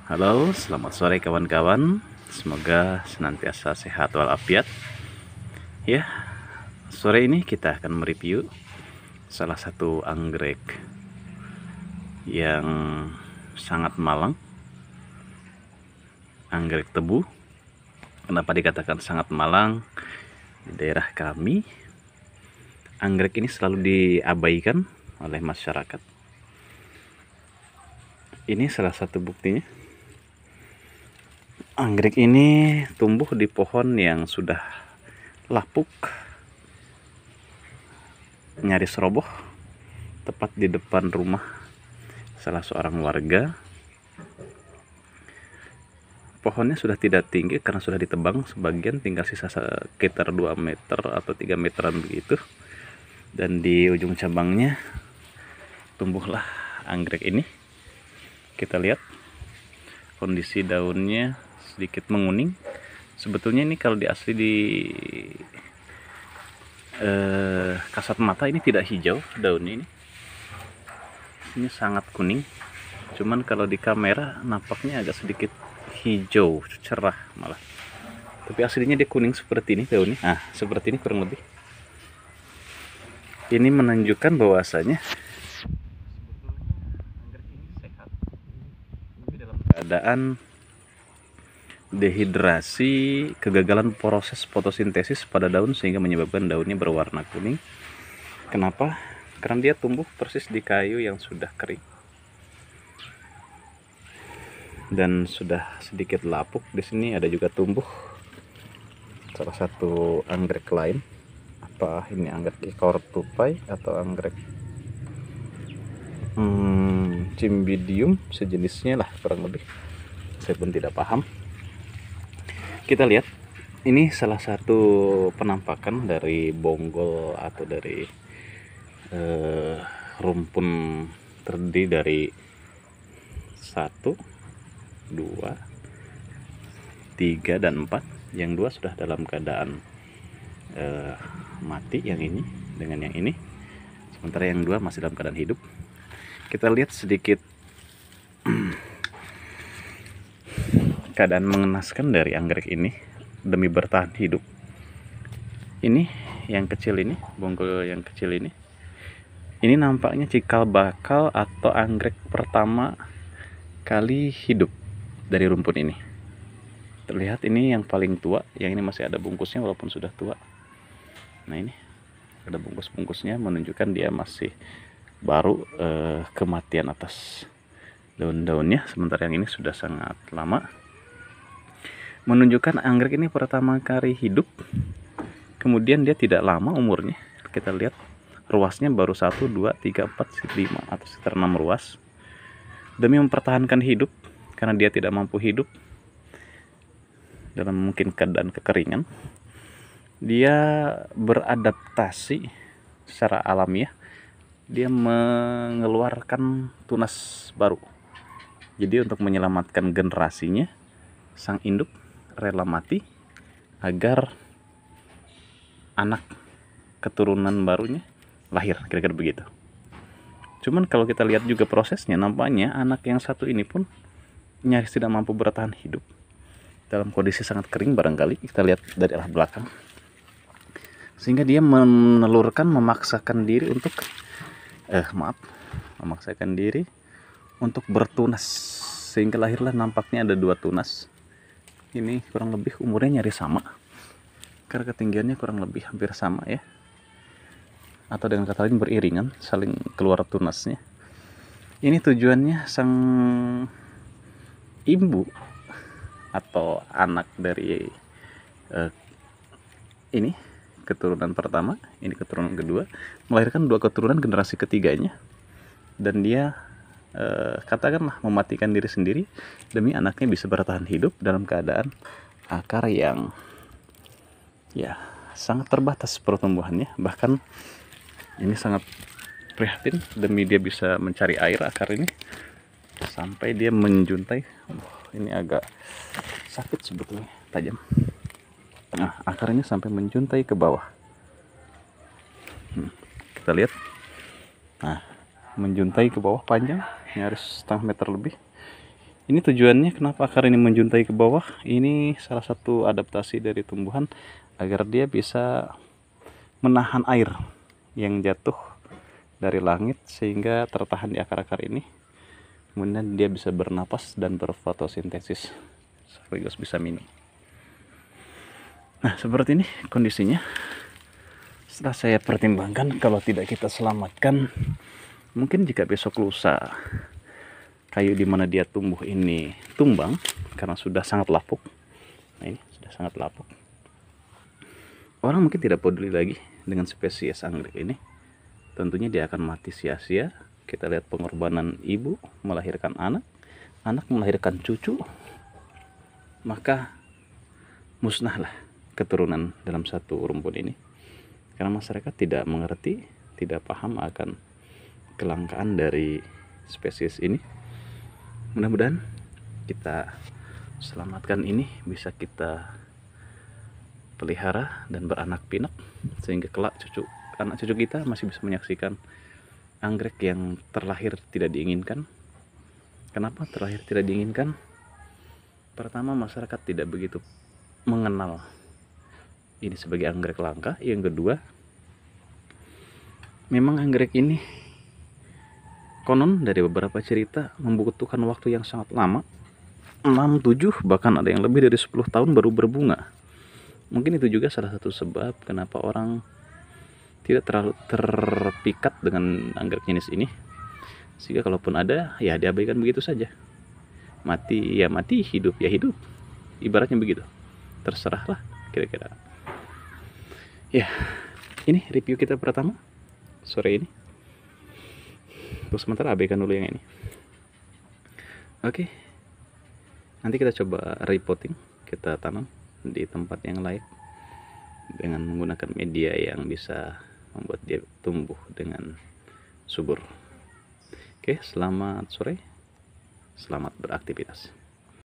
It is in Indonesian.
Halo, selamat sore kawan-kawan. Semoga senantiasa sehat walafiat. Ya, sore ini kita akan mereview salah satu anggrek yang sangat malang, anggrek tebu. Kenapa dikatakan sangat malang? Di daerah kami, anggrek ini selalu diabaikan oleh masyarakat. Ini salah satu buktinya. Anggrek ini tumbuh di pohon yang sudah lapuk, nyaris roboh, tepat di depan rumah salah seorang warga. Pohonnya sudah tidak tinggi karena sudah ditebang sebagian, tinggal sisa sekitar 2 meter atau 3 meteran begitu. Dan di ujung cabangnya tumbuhlah anggrek ini. Kita lihat kondisi daunnya sedikit menguning. Sebetulnya ini kalau di asli di kasat mata ini tidak hijau daunnya, ini sangat kuning. Cuman kalau di kamera nampaknya agak sedikit hijau cerah malah, tapi aslinya dia kuning seperti ini daunnya. Nah, seperti ini kurang lebih. Ini menunjukkan bahwasanya anggrek ini sehat, tapi dalam keadaan dehidrasi, kegagalan proses fotosintesis pada daun sehingga menyebabkan daunnya berwarna kuning. Kenapa? Karena dia tumbuh persis di kayu yang sudah kering dan sudah sedikit lapuk. Di sini ada juga tumbuh salah satu anggrek lain. Apa ini, anggrek ekor tupai atau anggrek cymbidium sejenisnya lah kurang lebih, saya pun tidak paham. Kita lihat, ini salah satu penampakan dari bonggol atau dari rumpun terdiri dari 1, 2, 3, dan 4. Yang 2 sudah dalam keadaan mati, yang ini dengan yang ini, sementara yang 2 masih dalam keadaan hidup. Kita lihat sedikit keadaan mengenaskan dari anggrek ini demi bertahan hidup. Ini yang kecil ini, bonggol yang kecil ini nampaknya cikal bakal atau anggrek pertama kali hidup dari rumpun ini. Terlihat ini yang paling tua, yang ini masih ada bungkusnya walaupun sudah tua. Nah, ini ada bungkus-bungkusnya menunjukkan dia masih baru kematian atas daun-daunnya, sementara yang ini sudah sangat lama. Menunjukkan anggrek ini pertama kali hidup, kemudian dia tidak lama umurnya. Kita lihat ruasnya baru 1, 2, 3, 4, 5 atau sekitar 6 ruas. Demi mempertahankan hidup, karena dia tidak mampu hidup dalam mungkin keadaan kekeringan, dia beradaptasi secara alamiah. Dia mengeluarkan tunas baru. Jadi untuk menyelamatkan generasinya, sang induk rela mati agar anak keturunan barunya lahir, kira-kira begitu. Cuman kalau kita lihat juga prosesnya, nampaknya anak yang satu ini pun nyaris tidak mampu bertahan hidup dalam kondisi sangat kering barangkali. Kita lihat dari arah belakang, sehingga dia memaksakan diri untuk bertunas, sehingga lahirlah nampaknya ada 2 tunas. Ini kurang lebih umurnya nyaris sama, karena ketinggiannya kurang lebih hampir sama ya, atau dengan kata lain beriringan saling keluar tunasnya. Ini tujuannya sang ibu atau anak dari ini keturunan pertama, ini keturunan kedua, melahirkan 2 keturunan generasi ketiganya. Dan dia katakanlah mematikan diri sendiri demi anaknya bisa bertahan hidup dalam keadaan akar yang ya sangat terbatas pertumbuhannya. Bahkan ini sangat prihatin, demi dia bisa mencari air akar ini sampai dia menjuntai. Ini agak sakit sebetulnya, tajam. Nah, akarnya sampai menjuntai ke bawah. Kita lihat, nah, menjuntai ke bawah panjang nyaris setengah meter lebih. Ini tujuannya kenapa akar ini menjuntai ke bawah. Ini salah satu adaptasi dari tumbuhan agar dia bisa menahan air yang jatuh dari langit sehingga tertahan di akar-akar ini. Kemudian dia bisa bernapas dan berfotosintesis sekaligus bisa minum. Nah, seperti ini kondisinya. Setelah saya pertimbangkan, kalau tidak kita selamatkan, mungkin jika besok lusa kayu di mana dia tumbuh ini tumbang karena sudah sangat lapuk. Nah, ini sudah sangat lapuk. Orang mungkin tidak peduli lagi dengan spesies anggrek ini. Tentunya dia akan mati sia-sia. Kita lihat pengorbanan ibu melahirkan anak, anak melahirkan cucu, maka musnahlah keturunan dalam satu rumpun ini. Karena masyarakat tidak mengerti, tidak paham akan kelangkaan dari spesies ini. Mudah-mudahan kita selamatkan ini, bisa kita pelihara dan beranak pinak sehingga kelak anak cucu kita masih bisa menyaksikan anggrek yang terlahir tidak diinginkan. Kenapa terlahir tidak diinginkan? Pertama, masyarakat tidak begitu mengenal ini sebagai anggrek langka. Yang kedua, memang anggrek ini konon dari beberapa cerita membutuhkan waktu yang sangat lama, 6, 7, bahkan ada yang lebih dari 10 tahun baru berbunga. Mungkin itu juga salah satu sebab kenapa orang tidak terlalu terpikat dengan anggrek jenis ini, sehingga kalaupun ada ya diabaikan begitu saja. Mati ya mati, hidup ya hidup, ibaratnya begitu. Terserahlah kira-kira. Ya, ini review kita pertama sore ini. Untuk sementara abaikan dulu yang ini. Oke, nanti kita coba repotting, kita tanam di tempat yang lain dengan menggunakan media yang bisa membuat dia tumbuh dengan subur. Oke, selamat sore, selamat beraktivitas.